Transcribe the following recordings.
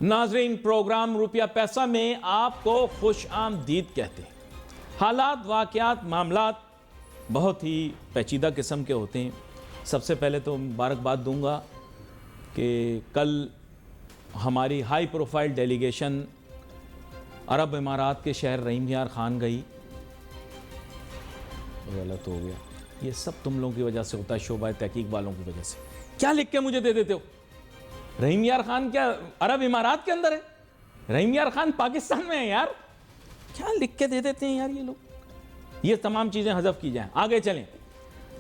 नाजरीन, प्रोग्राम रुपया पैसा में आपको खुश आमदीद कहते हैं। हालात, वाक़यात, मामलात बहुत ही पेचीदा किस्म के होते हैं। सबसे पहले तो मुबारकबाद दूंगा कि कल हमारी हाई प्रोफाइल डेलीगेशन अरब इमारात के शहर रहीम यार ख़ान गई। गलत हो गया, ये सब तुम लोगों की वजह से होता है, शोबा तहकीक वालों की वजह से। क्या लिख के मुझे दे देते हो? रहीम यार ख़ान क्या अरब इमारात के अंदर है? रहीम यार ख़ान पाकिस्तान में है यार। क्या लिख के दे देते हैं यार ये लोग। ये तमाम चीज़ें हज़फ की जाएं। आगे चलें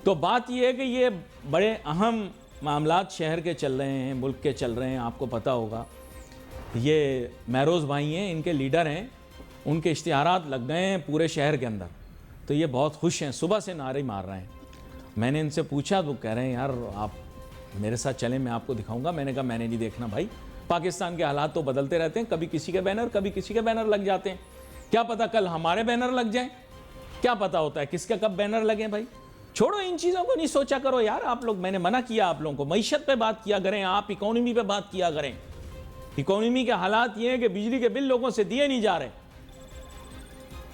तो बात ये है कि ये बड़े अहम मामलात शहर के चल रहे हैं, मुल्क के चल रहे हैं। आपको पता होगा ये महरोज़ भाई हैं, इनके लीडर हैं, उनके इश्तिहारात लग गए हैं पूरे शहर के अंदर। तो ये बहुत खुश हैं, सुबह से नारे मार रहे हैं। मैंने इनसे पूछा तो कह रहे हैं यार आप मेरे साथ चलें, मैं आपको दिखाऊंगा। मैंने कहा मैंने नहीं देखना भाई, पाकिस्तान के हालात तो बदलते रहते हैं, कभी किसी के बैनर कभी किसी के बैनर लग जाते हैं। क्या पता कल हमारे बैनर लग जाएं, क्या पता होता है किसके कब बैनर लगे। भाई छोड़ो, इन चीज़ों को नहीं सोचा करो यार आप लोग। मैंने मना किया आप लोगों को, मईशत पे बात किया करें, आप इकोनॉमी पे बात किया करें। इकोनॉमी के हालात ये हैं कि बिजली के बिल लोगों से दिए नहीं जा रहे।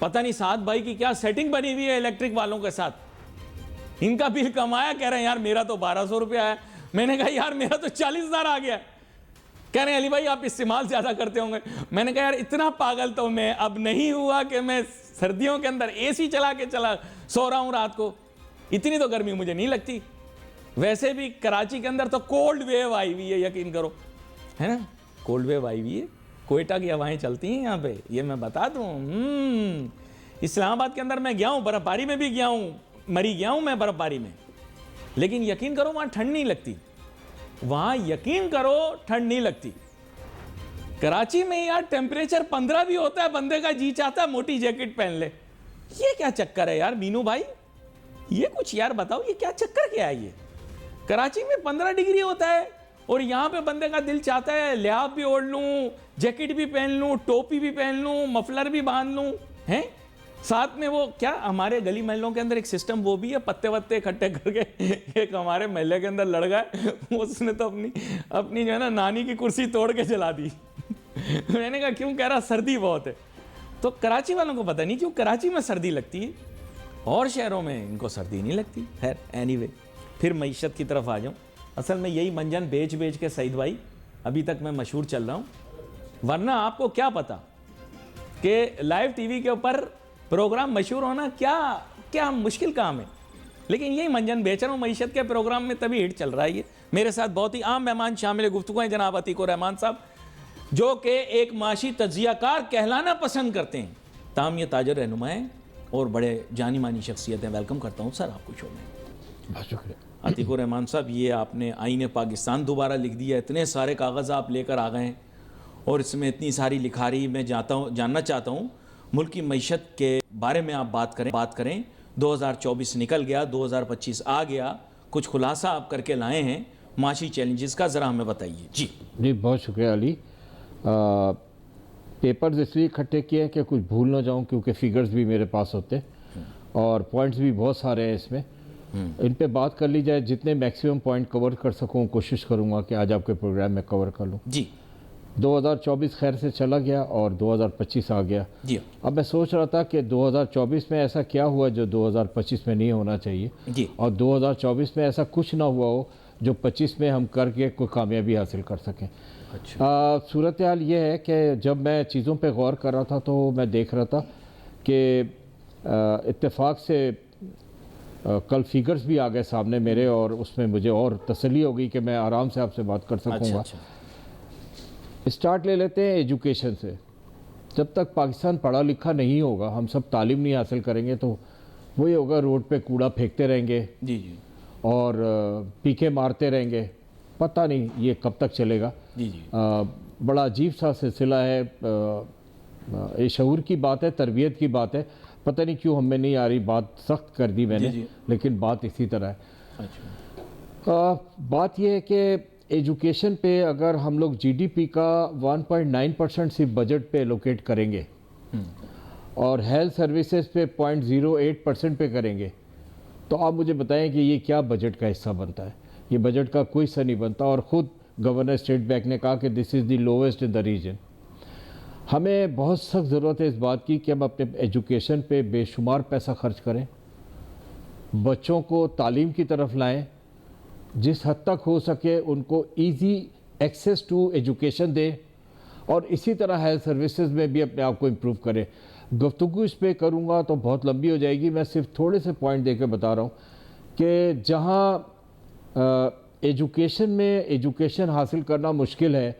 पता नहीं साद भाई की क्या सेटिंग बनी हुई है इलेक्ट्रिक वालों के साथ। इनका बिल कमाया, कह रहे हैं यार मेरा तो 1200 रुपया है। मैंने कहा यार मेरा तो 40,000 आ गया। कह रहे हैं अली भाई आप इस्तेमाल ज़्यादा करते होंगे। मैंने कहा यार इतना पागल तो मैं अब नहीं हुआ कि मैं सर्दियों के अंदर एसी चला के सो रहा हूँ रात को। इतनी तो गर्मी मुझे नहीं लगती। वैसे भी कराची के अंदर तो कोल्ड वेव आई हुई है, यकीन करो, है ना। कोल्ड वेव आई हुई है, कोयटा की हवाएं चलती हैं यहाँ पे, ये मैं बता दूँ। इस्लामाबाद के अंदर मैं गया हूँ, बर्फबारी में भी गया हूँ, मरी गया हूँ मैं बर्फबारी में, लेकिन यकीन करो वहाँ ठंड नहीं लगती। वहाँ यकीन करो ठंड नहीं लगती। कराची में यार टेम्परेचर 15 भी होता है, बंदे का जी चाहता है मोटी जैकेट पहन ले। ये क्या चक्कर है यार मीनू भाई, ये कुछ यार बताओ, ये क्या चक्कर क्या है ये। कराची में 15 डिग्री होता है और यहाँ पे बंदे का दिल चाहता है लिहाफ भी ओढ़ लूँ, जैकेट भी पहन लूँ, टोपी भी पहन लूँ, मफलर भी बांध लूँ, हैं साथ में। वो क्या हमारे गली महलों के अंदर एक सिस्टम वो भी है, पत्ते वत्ते इकट्ठे करके। एक हमारे महल्ले के अंदर लड़ गया, उसने तो अपनी जो है ना नानी की कुर्सी तोड़ के जला दी। मैंने कहा क्यों? कह रहा सर्दी बहुत है। तो कराची वालों को पता नहीं क्यों कराची में सर्दी लगती है और शहरों में इनको सर्दी नहीं लगती। खैर एनीवे, फिर मईशत की तरफ आ जाऊँ। असल में यही मंजन बेच बेच के सईद भाई अभी तक मैं मशहूर चल रहा हूँ। वरना आपको क्या पता कि लाइव टीवी के ऊपर प्रोग्राम मशहूर होना क्या क्या मुश्किल काम है। लेकिन यही मंजन बेच रहा हूँ मईशत के प्रोग्राम में, तभी हिट चल रहा है ये। मेरे साथ बहुत ही आम मेहमान शामिल गुफ्तगू हैं जनाब अतीकुर रहमान साहब, जो कि एक माशी तज्जियाकार कहलाना पसंद करते हैं, ताम ये ताजर रहनुमा हैं और बड़े जानी मानी शख्सियत हैं। वेलकम करता हूँ सर आपको शो में। बहुत शुक्रिया अतीकुर रहमान साहब, ये आपने आईने पाकिस्तान दोबारा लिख दिया, इतने सारे कागज़ आप लेकर आ गए हैं और इसमें इतनी सारी लिखारी। मैं जानना चाहता हूँ मुल्क की मईशत के बारे में आप बात करें। 2024 निकल गया, 2025 आ गया, कुछ खुलासा आप करके लाए हैं माशी चैलेंजेस का, ज़रा हमें बताइए। जी जी, बहुत शुक्रिया अली। पेपर्स इसलिए इकट्ठे किए हैं कि कुछ भूल ना जाऊं, क्योंकि फिगर्स भी मेरे पास होते हैं और पॉइंट्स भी बहुत सारे हैं इसमें। इन पे बात कर ली जाए, जितने मैक्सिमम पॉइंट कवर कर सकूं कोशिश करूंगा कि आज आपके प्रोग्राम में कवर कर लूं। जी 2024 खैर से चला गया और 2025 आ गया। जी अब मैं सोच रहा था कि 2024 में ऐसा क्या हुआ जो 2025 में नहीं होना चाहिए जी, और 2024 में ऐसा कुछ ना हुआ हो जो 25 में हम करके कोई कामयाबी हासिल कर सकें। अच्छा। सूरत हाल ये है कि जब मैं चीज़ों पे गौर कर रहा था तो मैं देख रहा था कि इत्तेफाक से कल फिगर्स भी आ गए सामने मेरे और उसमें मुझे और तसल्ली हो गई कि मैं आराम से आपसे बात कर सकूँगा। अच्छा। स्टार्ट ले लेते हैं एजुकेशन से। जब तक पाकिस्तान पढ़ा लिखा नहीं होगा, हम सब तालीम नहीं हासिल करेंगे तो वही होगा, रोड पे कूड़ा फेंकते रहेंगे जी जी और पीके मारते रहेंगे। पता नहीं ये कब तक चलेगा। जी जी, बड़ा अजीब सा सिलसिला है। ये शऊर की बात है, तरबियत की बात है। पता नहीं क्यों हमें नहीं आ रही, बात सख्त कर दी मैंने, जी। लेकिन बात इसी तरह है। अच्छा। बात यह है कि एजुकेशन पे अगर हम लोग जीडीपी का 1.9% सिर्फ बजट पे एलोकेट करेंगे और हेल्थ सर्विसेज पे 0.08% पे करेंगे, तो आप मुझे बताएं कि ये क्या बजट का हिस्सा बनता है। ये बजट का कोई हिस्सा नहीं बनता और ख़ुद गवर्नर स्टेट बैंक ने कहा कि this is the lowest in the region. हमें बहुत सख्त ज़रूरत है इस बात की कि हम अपने एजुकेशन पे बेशुमार पैसा खर्च करें, बच्चों को तालीम की तरफ लाएं, जिस हद तक हो सके उनको इजी एक्सेस टू एजुकेशन दें, और इसी तरह हेल्थ सर्विसेज में भी अपने आप को इम्प्रूव करें। गुफ्तगू इस पे करूँगा तो बहुत लंबी हो जाएगी, मैं सिर्फ थोड़े से पॉइंट देकर बता रहा हूँ कि जहाँ एजुकेशन में एजुकेशन हासिल करना मुश्किल है,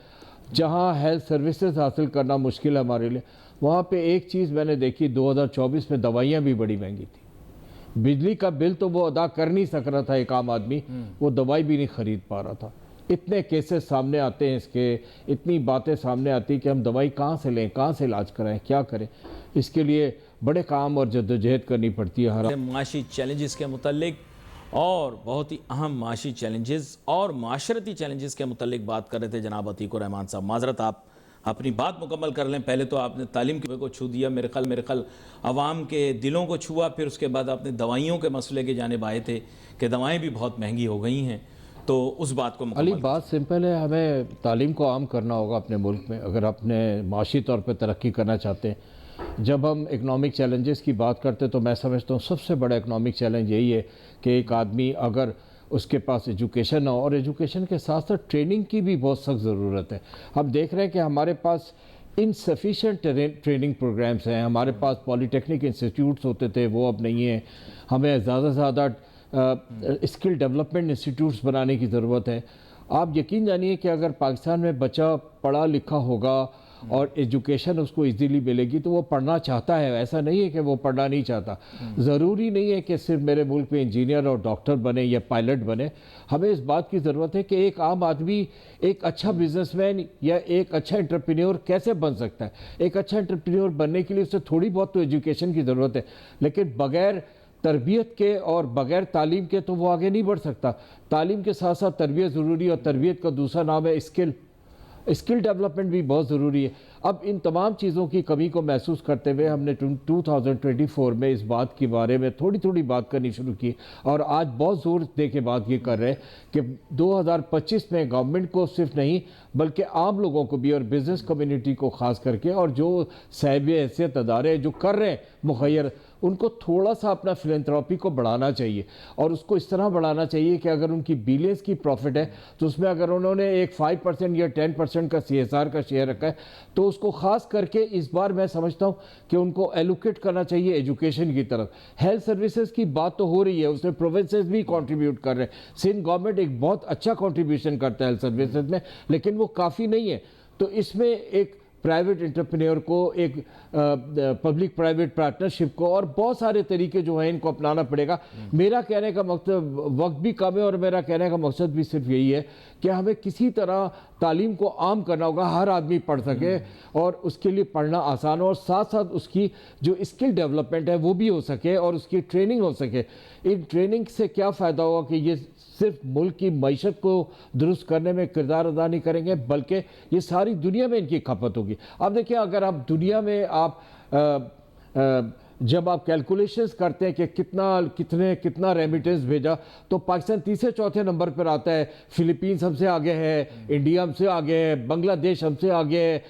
जहाँ हेल्थ सर्विसेज हासिल करना मुश्किल है हमारे लिए, वहाँ पे एक चीज़ मैंने देखी, 2024 में दवाइयाँ भी बड़ी महंगी थी। बिजली का बिल तो वो अदा कर नहीं सक रहा था एक आम आदमी, वो दवाई भी नहीं ख़रीद पा रहा था। इतने केसेस सामने आते हैं इसके, इतनी बातें सामने आती कि हम दवाई कहाँ से लें, कहाँ से इलाज कराएं, क्या करें। इसके लिए बड़े काम और जद्दोजहद करनी पड़ती है। हर माशी चैलेंजेस के मुतालिक और बहुत ही अहम माशी चैलेंजेस और माशरती चैलेंजेस के मुतालिक बात कर रहे थे जनाब अतीकुर रहमान साहब। माजरत, आप अपनी बात मुकम्मल कर लें। पहले तो आपने तालीम को छू दिया, मेरे ख्याल अवाम के दिलों को छुआ, फिर उसके बाद आपने दवाइयों के मसले के जानिब आए थे कि दवाएं भी बहुत महंगी हो गई हैं, तो उस बात को अली बात सिंपल है, हमें तालीम को आम करना होगा अपने मुल्क में अगर अपने माशी तौर पर तरक्की करना चाहते हैं। जब हम इकनॉमिक चैलेंजेस की बात करते हैं तो मैं समझता हूँ सबसे बड़ा इकनॉमिक चैलेंज यही है कि एक आदमी अगर उसके पास एजुकेशन हो, और एजुकेशन के साथ साथ ट्रेनिंग की भी बहुत सख्त ज़रूरत है। हम देख रहे हैं कि हमारे पास इनसफिशेंट ट्रेनिंग प्रोग्राम्स हैं। हमारे पास पॉलीटेक्निक इंस्टीट्यूट्स होते थे, वो अब नहीं है। हमें ज़्यादा से ज़्यादा स्किल डेवलपमेंट इंस्टीट्यूट्स बनाने की ज़रूरत है। आप यकीन जानिए कि अगर पाकिस्तान में बच्चा पढ़ा लिखा होगा और एजुकेशन उसको इजीली मिलेगी तो वो पढ़ना चाहता है, ऐसा नहीं है कि वो पढ़ना नहीं चाहता। ज़रूरी नहीं है कि सिर्फ मेरे मुल्क में इंजीनियर और डॉक्टर बने या पायलट बने। हमें इस बात की ज़रूरत है कि एक आम आदमी एक अच्छा बिजनेसमैन या एक अच्छा एंटरप्रेन्योर कैसे बन सकता है। एक अच्छा एंटरप्रेन्योर बनने के लिए उसे थोड़ी बहुत तो एजुकेशन की ज़रूरत है, लेकिन बग़ैर तरबियत के और बग़ैर तालीम के तो वो आगे नहीं बढ़ सकता। तालीम के साथ साथ तरबियत ज़रूरी है, और तरबियत का दूसरा नाम है स्किल डेवलपमेंट भी बहुत ज़रूरी है। अब इन तमाम चीज़ों की कमी को महसूस करते हुए हमने 2024 में इस बात के बारे में थोड़ी थोड़ी बात करनी शुरू की, और आज बहुत ज़ोर दे के बात ये कर रहे हैं कि 2025 में गवर्नमेंट को सिर्फ नहीं बल्कि आम लोगों को भी और बिज़नेस कम्युनिटी को ख़ास करके, और जो साहिब हैसियत अदारे जो कर रहे हैं मुखैर, उनको थोड़ा सा अपना फिलैंथ्रोपी को बढ़ाना चाहिए। और उसको इस तरह बढ़ाना चाहिए कि अगर उनकी बिलियंस की प्रॉफिट है तो उसमें अगर उन्होंने एक 5% या 10% का CSR का शेयर रखा है तो उसको ख़ास करके इस बार मैं समझता हूँ कि उनको एलोकेट करना चाहिए एजुकेशन की तरफ। हेल्थ सर्विसेज की बात तो हो रही है, उसमें प्रोविंसेस भी कंट्रीब्यूट कर रहे हैं। सिंध गवर्नमेंट एक बहुत अच्छा कंट्रीब्यूशन करता है हेल्थ सर्विसेज में, लेकिन वो काफ़ी नहीं है। तो इसमें एक प्राइवेट एंटरप्रेन्योर को, एक पब्लिक प्राइवेट पार्टनरशिप को, और बहुत सारे तरीके जो हैं इनको अपनाना पड़ेगा। मेरा कहने का मकसद, वक्त भी कम है और मेरा कहने का मकसद भी सिर्फ यही है कि हमें किसी तरह तालीम को आम करना होगा, हर आदमी पढ़ सके और उसके लिए पढ़ना आसान हो, और साथ साथ उसकी जो स्किल डेवलपमेंट है वो भी हो सके और उसकी ट्रेनिंग हो सके। इन ट्रेनिंग से क्या फ़ायदा होगा कि ये सिर्फ मुल्क की मईशत को दुरुस्त करने में किरदार अदा नहीं करेंगे, बल्कि ये सारी दुनिया में इनकी खपत होगी। आप देखिए, अगर आप दुनिया में जब आप कैलकुलेशंस करते हैं कि कितना रेमिटेंस भेजा, तो पाकिस्तान तीसरे चौथे नंबर पर आता है। फिलीपींस हमसे आगे है, इंडिया हमसे आगे है, बांग्लादेश हमसे आगे है,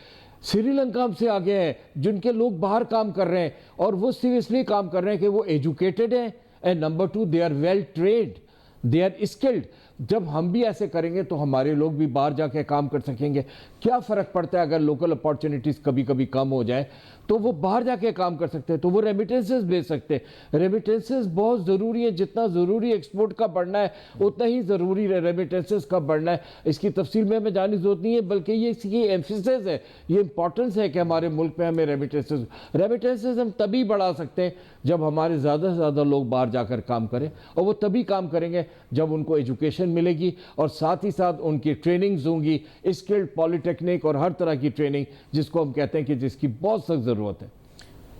श्रीलंका हमसे आगे है, जिनके लोग बाहर काम कर रहे हैं और वो सिर्फ इसलिए काम कर रहे हैं कि वो एजुकेटेड हैं, and number 2 they are well trained, they are skilled. जब हम भी ऐसे करेंगे तो हमारे लोग भी बाहर जाके काम कर सकेंगे। क्या फ़र्क पड़ता है अगर लोकल अपॉर्चुनिटीज़ कभी कभी कम हो जाए तो वो बाहर जाके काम कर सकते हैं, तो वो रेमिटेंसेस भेज सकते हैं। रेमिटेंसेस बहुत ज़रूरी है, जितना ज़रूरी एक्सपोर्ट का बढ़ना है उतना ही ज़रूरी रेमिटेंसेस का बढ़ना है। इसकी तफसील में हमें जाने की ज़रूरत नहीं है, बल्कि ये इसकी एम्फेसिस है, ये इंपॉर्टेंस है कि हमारे मुल्क में हमें रेमिटेंसेस हम तभी बढ़ा सकते हैं जब हमारे ज़्यादा से ज़्यादा लोग बाहर जाकर काम करें, और वो तभी काम करेंगे जब उनको एजुकेशन मिलेगी और साथ ही साथ उनकी ट्रेनिंग्स होंगी, स्किल्ड, पॉलीटेक्निक और हर तरह की ट्रेनिंग जिसको हम कहते हैं कि जिसकी बहुत सख्त ज़रूरत है।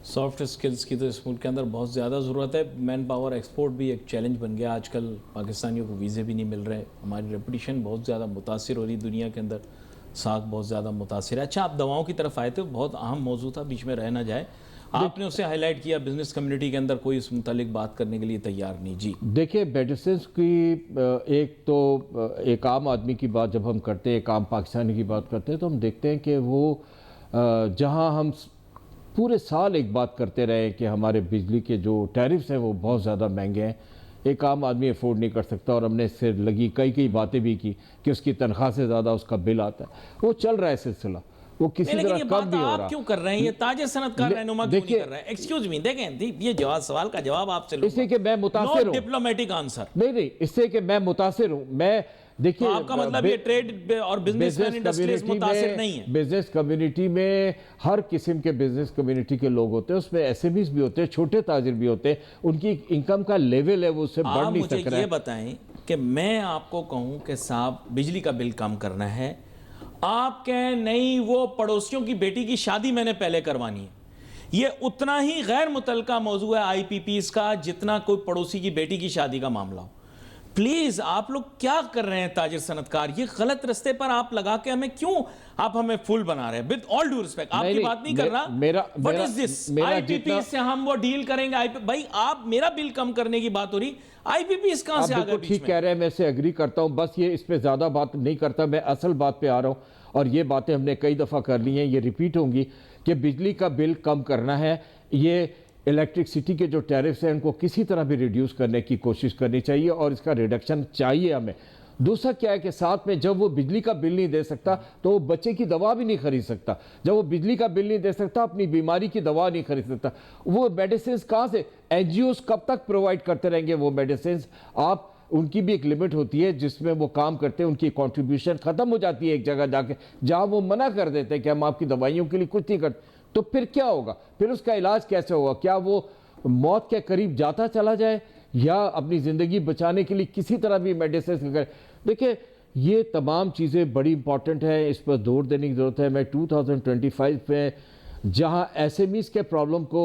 सॉफ्ट स्किल्स की तो इस मुल्क के अंदर बहुत ज़्यादा ज़रूरत है। मैन पावर एक्सपोर्ट भी एक चैलेंज बन गया आजकल, पाकिस्तानियों को वीज़े भी नहीं मिल रहे, हमारी रेपुटेशन बहुत ज़्यादा मुतासिर हो रही दुनिया के अंदर। साग बहुत ज़्यादा मुतासिर है। अच्छा, आप दवाओं की तरफ आए थे, बहुत अहम मौजू था, बीच में रह ना जाए। आपने उससे हाईलाइट किया बिजनेस कम्युनिटी के अंदर कोई इस मुतालिक बात करने के लिए तैयार नहीं। जी देखिए, मेडिसिन की एक तो एक आम आदमी की बात जब हम करते हैं, एक आम पाकिस्तानी की बात करते हैं, तो हम देखते हैं कि वो जहां हम पूरे साल एक बात करते रहे कि हमारे बिजली के जो टैरिफ्स हैं वो बहुत ज़्यादा महंगे हैं, एक आम आदमी अफोर्ड नहीं कर सकता, और हमने इससे लगी कई बातें भी की कि उसकी तनख्वाह से ज़्यादा उसका बिल आता है। वो चल रहा है सिलसिला, वो किसी लेकिन तरह ये कम बात नहीं हो आप रहा। क्यों कर रहे हैं? ये ताजिर सनतकार रहनुमा क्यों नहीं कर रहा है? एक्सक्यूज मी, देखें ये जवाब, सवाल का जवाब आपसे लूंगा। इससे कि मैं मुतासिर हूँ, डिप्लोमेटिक आंसर। नहीं, इससे कि मैं मुतासिर हूँ। मैं देखिए, तो आपका मतलब ये ट्रेड और बिजनेसमैन इंडस्ट्री मुतासिर नहीं है? बिजनेस कम्युनिटी में हर किस्म के बिजनेस कम्युनिटी के लोग होते हैं, उसमें एसएमईज भी होते हैं, छोटे ताजिर भी होते हैं, उनकी इनकम का लेवल है वो उससे बढ़ नहीं सक रहा है। मुझे ये बताएं कि मैं आपको कहूं कि साहब बिजली का बिल कम करना है, आप कहें नहीं वो पड़ोसियों की बेटी की शादी मैंने पहले करवानी है। ये उतना ही गैर मुतलका मौजू है आईपीपीस का जितना कोई पड़ोसी की बेटी की शादी का मामला हो। प्लीज आप लोग क्या कर रहे हैं ताजिर सनतकार? ये गलत रास्ते पर आप लगा के हमें क्यों, आप हमें फुल बना रहे हैं? विद ऑल ड्यू रिस्पेक्ट, आपकी बात नहीं कर रहा। What is this? आईपीपीएस से हम वो डील करेंगे। भाई आप, मेरा बिल कम करने की बात हो रही, आईपीपीएस कहां से आ गया? ठीक कह रहे हैं, मैं इससे एग्री करता हूं, बस ये इस पे ज्यादा बात नहीं करता, मैं असल बात पे आ रहा हूं। और ये बातें हमने कई दफा कर ली हैं, ये रिपीट होंगी कि बिजली का बिल कम करना है। ये इलेक्ट्रिसिटी के जो टैरिफ्स हैं उनको किसी तरह भी रिड्यूस करने की कोशिश करनी चाहिए, और इसका रिडक्शन चाहिए हमें। दूसरा क्या है कि साथ में जब वो बिजली का बिल नहीं दे सकता तो वो बच्चे की दवा भी नहीं खरीद सकता। जब वो बिजली का बिल नहीं दे सकता, अपनी बीमारी की दवा नहीं खरीद सकता। वो मेडिसिन कहाँ से, एनजीओ कब तक प्रोवाइड करते रहेंगे वो मेडिसिन? आप, उनकी भी एक लिमिट होती है जिसमें वो काम करते हैं, उनकी कंट्रीब्यूशन खत्म हो जाती है एक जगह जाके, जहाँ वो मना कर देते हैं कि हम आपकी दवाइयों के लिए कुछ नहीं करते। तो फिर क्या होगा? फिर उसका इलाज कैसे होगा? क्या वो मौत के करीब जाता चला जाए, या अपनी ज़िंदगी बचाने के लिए किसी तरह भी मेडिसिन करें? देखिए, ये तमाम चीज़ें बड़ी इंपॉर्टेंट है, इस पर जोर देने की ज़रूरत है। मैं 2025 में जहाँ एसएमईज़ के प्रॉब्लम को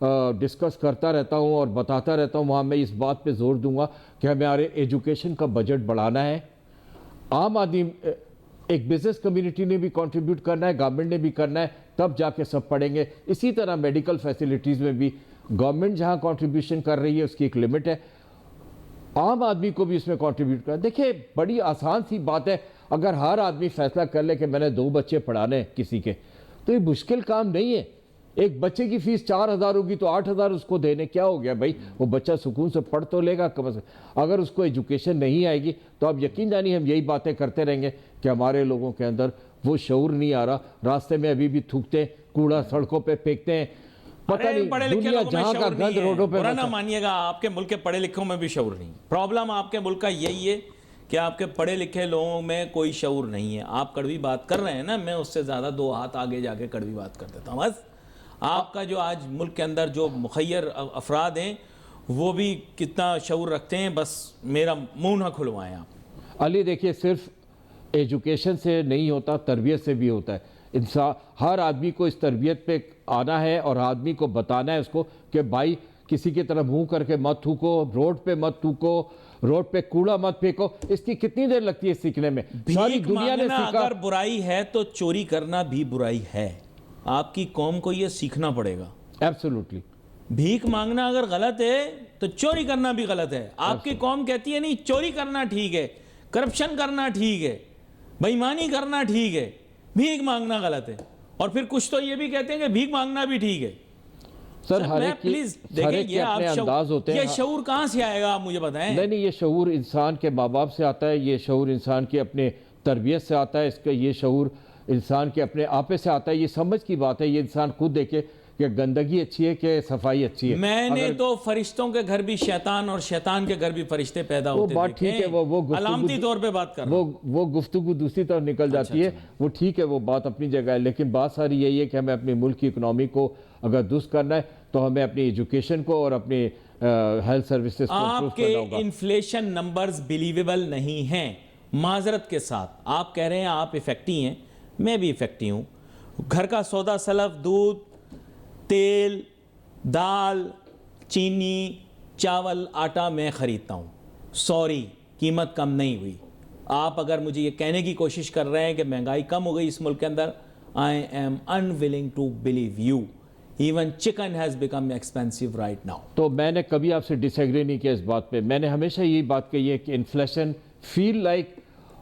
डिस्कस करता रहता हूँ और बताता रहता हूँ, वहाँ मैं इस बात पे जोर दूंगा कि हमारे एजुकेशन का बजट बढ़ाना है। आम आदमी, एक बिजनेस कम्युनिटी ने भी कंट्रीब्यूट करना है, गवर्नमेंट ने भी करना है, तब जाके सब पढ़ेंगे। इसी तरह मेडिकल फैसिलिटीज़ में भी गवर्नमेंट जहाँ कंट्रीब्यूशन कर रही है उसकी एक लिमिट है, आम आदमी को भी इसमें कंट्रीब्यूट करना। देखिए, बड़ी आसान सी बात है, अगर हर आदमी फैसला कर ले कि मैंने 2 बच्चे पढ़ाने किसी के, तो ये मुश्किल काम नहीं है। एक बच्चे की फीस 4,000 होगी तो 8,000 उसको देने, क्या हो गया भाई? वो बच्चा सुकून से पढ़ तो लेगा कम से कम। अगर उसको एजुकेशन नहीं आएगी तो आप यकीन जानिए हम यही बातें करते रहेंगे कि हमारे लोगों के अंदर वो शऊर नहीं आ रहा। रास्ते में अभी भी थूकते हैं, कूड़ा सड़कों पे फेंकते हैं, पता नहीं दुनिया जहां का गंद रोडों पे। बुरा ना मानिएगा, आपके मुल्क के पढ़े लिखों में भी शऊर नहीं। प्रॉब्लम आपके मुल्क का यही है कि आपके पढ़े लिखे लोगों में कोई शऊर नहीं है। आप कड़वी बात कर रहे हैं ना, मैं उससे ज़्यादा 2 हाथ आगे जाके कड़वी बात कर देता हूँ। बस आपका जो आज मुल्क के अंदर जो मुखय्यर अफराद हैं वो भी कितना शऊर रखते हैं, बस मेरा मुंह ना खुलवाएं आप। अली, देखिए, सिर्फ एजुकेशन से नहीं होता, तरबियत से भी होता है। इंसान, हर आदमी को इस तरबियत पे आना है और आदमी को बताना है उसको कि भाई किसी की तरफ मुंह करके मत थूको, रोड पे मत थूको, रोड पे कूड़ा मत फेंको। इसकी कितनी देर लगती है सीखने में? सारी दुनिया ने सीखा। अगर बुराई है तो चोरी करना भी बुराई है। आपकी कौम को यह सीखना पड़ेगा। एब्सोल्युटली। भीख मांगना अगर गलत है तो चोरी करना भी गलत है। आपकी कौम कहती है नहीं, चोरी करना ठीक है, करप्शन करना ठीक है, बेईमानी करना ठीक है, भीख मांगना गलत है। और फिर कुछ तो ये भी कहते हैं कि भीख मांगना भी ठीक है। सर, हर एक प्लीज देखिए, ये अपने अंदाज होते हैं। ये शऊर कहां से आएगा आप मुझे बताएं? नहीं, ये शऊर इंसान के माँ बाप से आता है, ये शऊर इंसान की अपने तरबियत से आता है, इसका ये शऊर इंसान के अपने आपे से आता है। ये समझ की बात है, ये इंसान खुद देखे कि गंदगी अच्छी है कि सफाई अच्छी है। मैंने तो फरिश्तों के घर भी शैतान और शैतान के घर भी फरिश्ते पैदा होते हैं। वो बात ठीक है, वो अलामती तौर पे बात कर रहा हूं। वो गुफ्तगू दूसरी तरफ निकल जाती है। वो ठीक है, वो बात अपनी जगह है, लेकिन बात सारी यही है कि हमें अपने मुल्क की इकोनॉमी को अगर दुरुस्त करना है तो हमें अपनी एजुकेशन को और अपनी हेल्थ सर्विसेज को इम्प्रूव करना होगा। आपके इन्फ्लेशन नंबर्स बिलीवेबल नहीं हैं। माजरत के साथ आप कह रहे हैं आप इफेक्टी हैं, मैं भी इफेक्टी हूँ। घर का सौदा सलफ, दूध, तेल, दाल, चीनी, चावल, आटा मैं ख़रीदता हूँ। सॉरी, कीमत कम नहीं हुई। आप अगर मुझे ये कहने की कोशिश कर रहे हैं कि महंगाई कम हो गई इस मुल्क के अंदर, I am unwilling to believe you. Even chicken has become expensive right now. तो मैंने कभी आपसे डिसएग्री नहीं किया इस बात पे। मैंने हमेशा यही बात कही है कि इन्फ्लेशन फील लाइक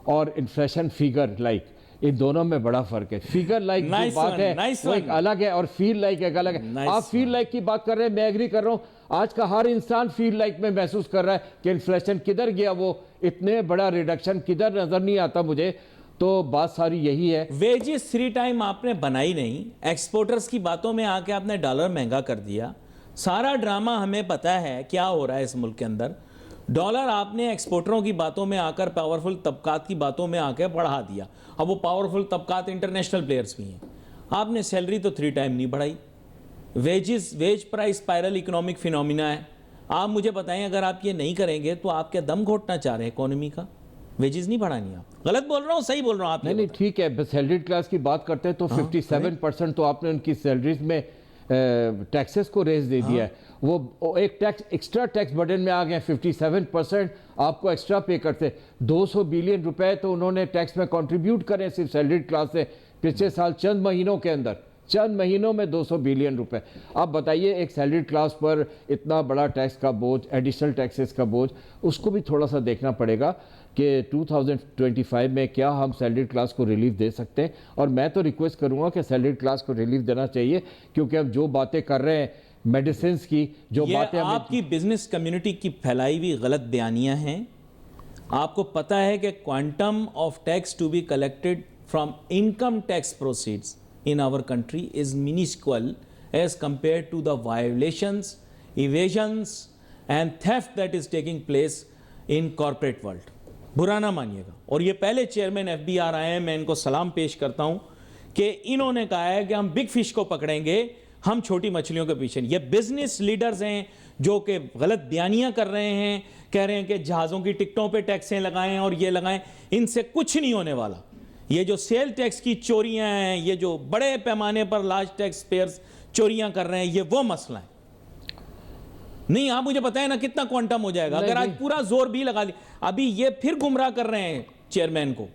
और इन्फ्लेशन फिगर लाइक, इन दोनों में बड़ा फर्क है। फिगर लाइक जो बात है वो एक अलग है और फील लाइक एक अलग है। आप फील लाइक की बात कर रहे हैं, मैं एग्री कर रहा हूँ। आज का हर इंसान फील लाइक में महसूस कर रहा है कि इन्फ्लेशन किधर गया, वो इतने बड़ा रिडक्शन किधर नजर नहीं आता मुझे। तो बात सारी यही है। वेजेस 3 टाइम आपने बनाई नहीं, एक्सपोर्टर्स की बातों में आके आपने डॉलर महंगा कर दिया। सारा ड्रामा हमें पता है क्या हो रहा है इस मुल्क के अंदर। डॉलर आपने एक्सपोर्टरों की बातों में आकर पावरफुल तबकात की बातों में आकर बढ़ा दिया। अब वो पावरफुल तबकात इंटरनेशनल प्लेयर्स भी हैं। आपने सैलरी तो 3 टाइम नहीं बढ़ाई। Wage price spiral economic phenomena है। आप मुझे बताएं, अगर आप ये नहीं करेंगे तो आप क्या दम घोटना चाह रहे हैं इकोनॉमी का? वेजेस नहीं बढ़ानी। आप गलत बोल रहा हूँ, सही बोल रहा हूँ? आप नहीं ठीक है, बस सैलरीड क्लास की बात करते हैं तो 57% तो आपने उनकी सैलरीज में टैक्सेस को रेज दे दिया है। वो एक टैक्स एक्स्ट्रा टैक्स बर्डन में आ गए। 57% आपको एक्स्ट्रा पे करते। 200 बिलियन रुपए तो उन्होंने टैक्स में कंट्रीब्यूट करे सिर्फ सैलरीड क्लास से पिछले साल चंद महीनों के अंदर, चंद महीनों में 200 बिलियन रुपए। आप बताइए, एक सैलरीड क्लास पर इतना बड़ा टैक्स का बोझ, एडिशनल टैक्सेस का बोझ, उसको भी थोड़ा सा देखना पड़ेगा कि 2025 में क्या हम सैलरीड क्लास को रिलीफ दे सकते हैं। और मैं तो रिक्वेस्ट करूंगा कि सैलरीड क्लास को रिलीफ देना चाहिए, क्योंकि हम जो बातें कर रहे हैं मेडिसिन की, जो बातें आपकी बिजनेस कम्युनिटी की फैलाई हुई गलत बयानियां हैं। आपको पता है कि quantum of tax to be collected from income tax proceeds in our country is minuscule as compared to the violations, evasions and theft that is taking place in corporate world. बुरा ना मानिएगा। और ये पहले चेयरमैन FBI आए हैं, मैं इनको सलाम पेश करता हूं कि इन्होंने कहा है कि हम बिग फिश को पकड़ेंगे, हम छोटी मछलियों के पीछे। ये बिजनेस लीडर्स हैं जो कि गलत बयानियां कर रहे हैं, कह रहे हैं कि जहाज़ों की टिकटों पे टैक्सें लगाएं और ये लगाएं। इनसे कुछ नहीं होने वाला। ये जो सेल टैक्स की चोरियां हैं, ये जो बड़े पैमाने पर लार्ज टैक्स पेयर्स चोरियां कर रहे हैं, ये वो मसला है। नहीं, आप मुझे बताएं ना कितना क्वांटम हो जाएगा अगर आज पूरा जोर भी लगा लिया। अभी ये फिर गुमराह कर रहे हैं चेयरमैन को।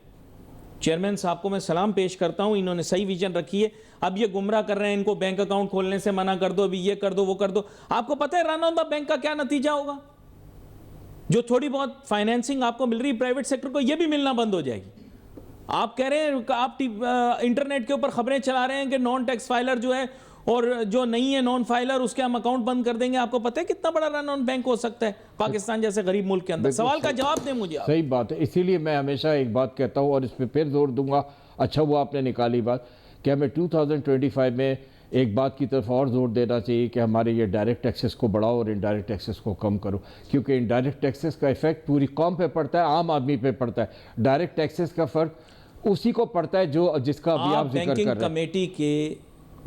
चेयरमैन साहब को मैं सलाम पेश करता हूं, इन्होंने सही विजन रखी है। अब ये गुमराह कर रहे हैं, इनको बैंक अकाउंट खोलने से मना कर दो, अभी ये कर दो, वो कर दो। आपको पता है रन ऑन द बैंक का क्या नतीजा होगा? जो थोड़ी बहुत फाइनेंसिंग आपको मिल रही है प्राइवेट सेक्टर को, ये भी मिलना बंद हो जाएगी। आप कह रहे हैं, आप इंटरनेट के ऊपर खबरें चला रहे हैं कि नॉन टैक्स फाइलर जो है और जो नहीं है नॉन फाइलर, उसके हम अकाउंट बंद कर देंगे। आपको पता है कितना बड़ा रन ऑन बैंक हो सकता है पाकिस्तान जैसे गरीब मुल्क के अंदर? सवाल का जवाब दें मुझे। सही बात है, इसीलिए मैं हमेशा एक बात कहता हूं और इस पर फिर जोर दूंगा। अच्छा वो आपने निकाली बात कि हमें 2025 में एक बात की तरफ और जोर देना चाहिए कि हमारे ये डायरेक्ट टैक्सेस को बढ़ाओ और इनडायरेक्ट टैक्सेस को कम करो, क्योंकि इनडायरेक्ट टैक्सेस का इफेक्ट पूरी कौम पे पड़ता है, आम आदमी पे पड़ता है। डायरेक्ट टैक्सेस का फर्क उसी को पड़ता है जो जिसका अभी आप जिक्र कर रहे हैं। बैंकिंग कमेटी के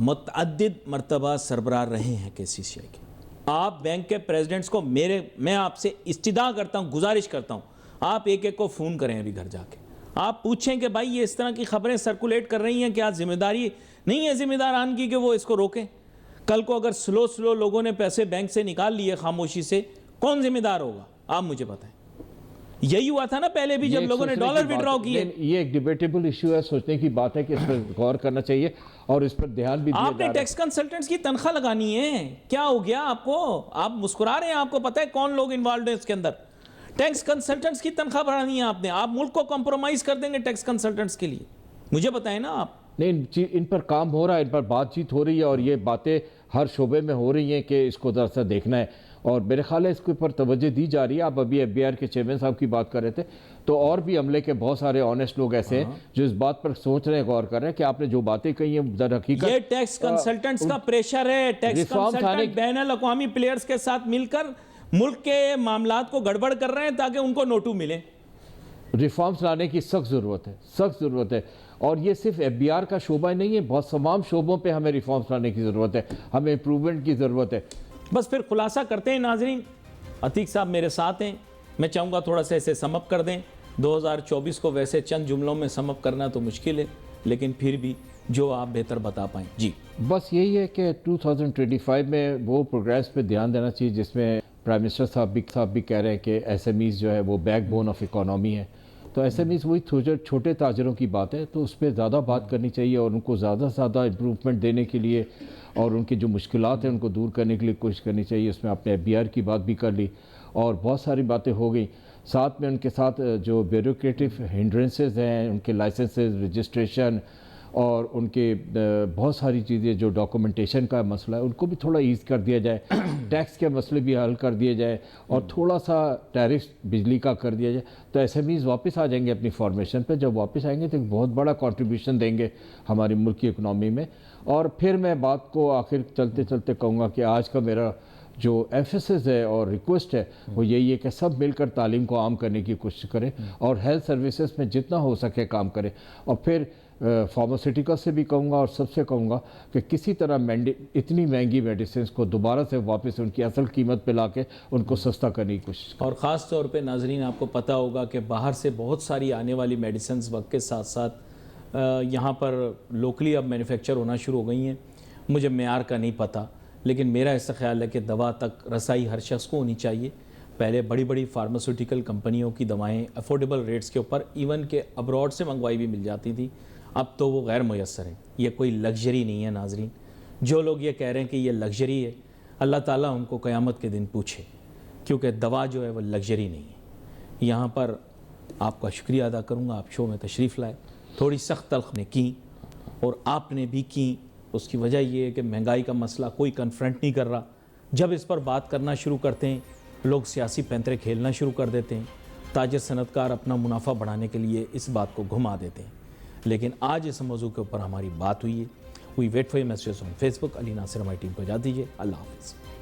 मुतअद्दिद मर्तबा सरबराह रहे हैं KCCI के। आप बैंक के प्रेसिडेंट्स को मैं आपसे इस्तिदा करता हूं, गुजारिश करता हूं, आप एक एक को फ़ोन करें अभी घर जाके। आप पूछें कि भाई ये इस तरह की खबरें सर्कुलेट कर रही हैं, क्या जिम्मेदारी नहीं है जिम्मेदारान की कि वो इसको रोकें? कल को अगर स्लो लोगों ने पैसे बैंक से निकाल लिए खामोशी से, कौन जिम्मेदार होगा? आप मुझे बताएं। यही हुआ था ना पहले भी जब लोगों ने डॉलर विड्रॉ किए। ये एक डिबेटेबल इशू है, सोचने की बात है कि इस पर गौर करना चाहिए और इस पर ध्यान भी दिया जा रहा है। आपने टैक्स कंसल्टेंट्स की तनख्वाह लगानी है, क्या हो गया आपको? आप मुस्कुरा रहे हैं, आपको पता है कौन लोग इन्वॉल्व हैं इसके अंदर। टैक्स कंसल्टेंट्स की तनख्वाह बढ़ानी है आपने। आप मुल्क को कॉम्प्रोमाइज कर देंगे टैक्स कंसल्टेंट्स के लिए? मुझे बताएं ना आप। नहीं, इन पर काम हो रहा है, इन पर बातचीत हो रही है और ये बातें हर शोबे में हो रही हैं कि इसको दरअसल देखना है और मेरे ख्याल है इसके ऊपर तवज्जो दी जा रही है। आप अभी FBI के चेयरमैन साहब की बात कर रहे थे, तो और भी अमले के बहुत सारे ऑनेस्ट लोग ऐसे हैं जो इस बात पर सोच रहे हैं, गौर कर रहे हैं कि आपने जो बातें कही हैं दर हकीकत ये टैक्स कंसल्टेंट्स का प्रेशर है। टैक्स कंसल्टेंट बैनुल अक़वामी प्लेयर्स के साथ मिलकर मुल्क के मामलात को गड़बड़ कर रहे हैं ताकि उनको नोटू मिले। रिफॉर्म्स लाने की सख्त ज़रूरत है, सख्त ज़रूरत है। और ये सिर्फ FBI का शोबा नहीं है, बहुत तमाम शोबों पे हमें रिफॉर्म्स लाने की ज़रूरत है, हमें इम्प्रूवमेंट की ज़रूरत है। बस फिर खुलासा करते हैं नाजरीन। अतीक साहब मेरे साथ हैं, मैं चाहूँगा थोड़ा सा इसे समअप कर दें। 2024 को वैसे चंद जुमलों में समअप करना तो मुश्किल है, लेकिन फिर भी जो आप बेहतर बता पाएँ। जी, बस यही है कि 2025 में वो प्रोग्रेस पे ध्यान देना चाहिए जिसमें प्राइम मिनिस्टर साहब भी कह रहे हैं कि SMEs जो है वो बैकबोन ऑफ इकोनॉमी है तो एसएमईज वही छोटे ताजरों की बात है, तो उस पर ज़्यादा बात करनी चाहिए और उनको ज़्यादा से ज़्यादा इम्प्रूवमेंट देने के लिए और उनकी जो मुश्किलात हैं उनको दूर करने के लिए कोशिश करनी चाहिए। उसमें आपने एफबीआर की बात भी कर ली और बहुत सारी बातें हो गई। साथ में उनके साथ जो ब्यूरोक्रेटिक हिंड्रेंसेस हैं, उनके लाइसेंसेस, रजिस्ट्रेशन और उनके बहुत सारी चीज़ें जो डॉक्यूमेंटेशन का मसला है उनको भी थोड़ा ईज़ कर दिया जाए, टैक्स के मसले भी हल कर दिए जाए और थोड़ा सा टैरिफ बिजली का कर दिया जाए, तो एसएमईज वापस आ जाएंगे अपनी फॉर्मेशन पे। जब वापस आएंगे तो एक बहुत बड़ा कंट्रीब्यूशन देंगे हमारी मुल्क की इकनॉमी में। और फिर मैं बात को आखिर चलते चलते कहूँगा कि आज का मेरा जो एफएसएस है और रिक्वेस्ट है वो यही है कि सब मिलकर तालीम को आम करने की कोशिश करें और हेल्थ सर्विसेज में जितना हो सके काम करें। और फिर फार्मास्यूटिकल से भी कहूँगा और सबसे कहूँगा कि किसी तरह इतनी महंगी मेडिसिन को दोबारा से वापस उनकी असल कीमत पे लाके उनको सस्ता करने की कोशिश करें। और ख़ास तौर पे नाजरीन, आपको पता होगा कि बाहर से बहुत सारी आने वाली मेडिसिन वक्त के साथ साथ यहाँ पर लोकली अब मैन्युफैक्चर होना शुरू हो गई हैं। मुझे मेयार का नहीं पता, लेकिन मेरा ऐसा ख्याल है कि दवा तक रसाई हर शख्स को होनी चाहिए। पहले बड़ी बड़ी फार्मास्यूटिकल कंपनियों की दवाएं अफोर्डेबल रेट्स के ऊपर इवन के अब्रॉड से मंगवाई भी मिल जाती थी, अब तो वो गैर मुयस्सर है। ये कोई लग्जरी नहीं है नाजरीन। जो लोग ये कह रहे हैं कि ये लग्जरी है, अल्लाह ताला उनको क़यामत के दिन पूछे, क्योंकि दवा जो है वो लग्जरी नहीं है। यहाँ पर आपका शुक्रिया अदा करूँगा, आप शो में तशरीफ़ लाए, थोड़ी सख्त तल्ख ने की और आपने भी की। उसकी वजह ये है कि महंगाई का मसला कोई कन्फ्रंट नहीं कर रहा। जब इस पर बात करना शुरू करते हैं, लोग सियासी पैंतरे खेलना शुरू कर देते हैं, ताजिर सनतकार अपना मुनाफा बढ़ाने के लिए इस बात को घुमा देते हैं। लेकिन आज इस मौजू के ऊपर हमारी बात हुई है। We wait for your messages on Facebook. Ali Nasir हमारी टीम को इजाज़त दीजिए। अल्लाह हाफ़िज़।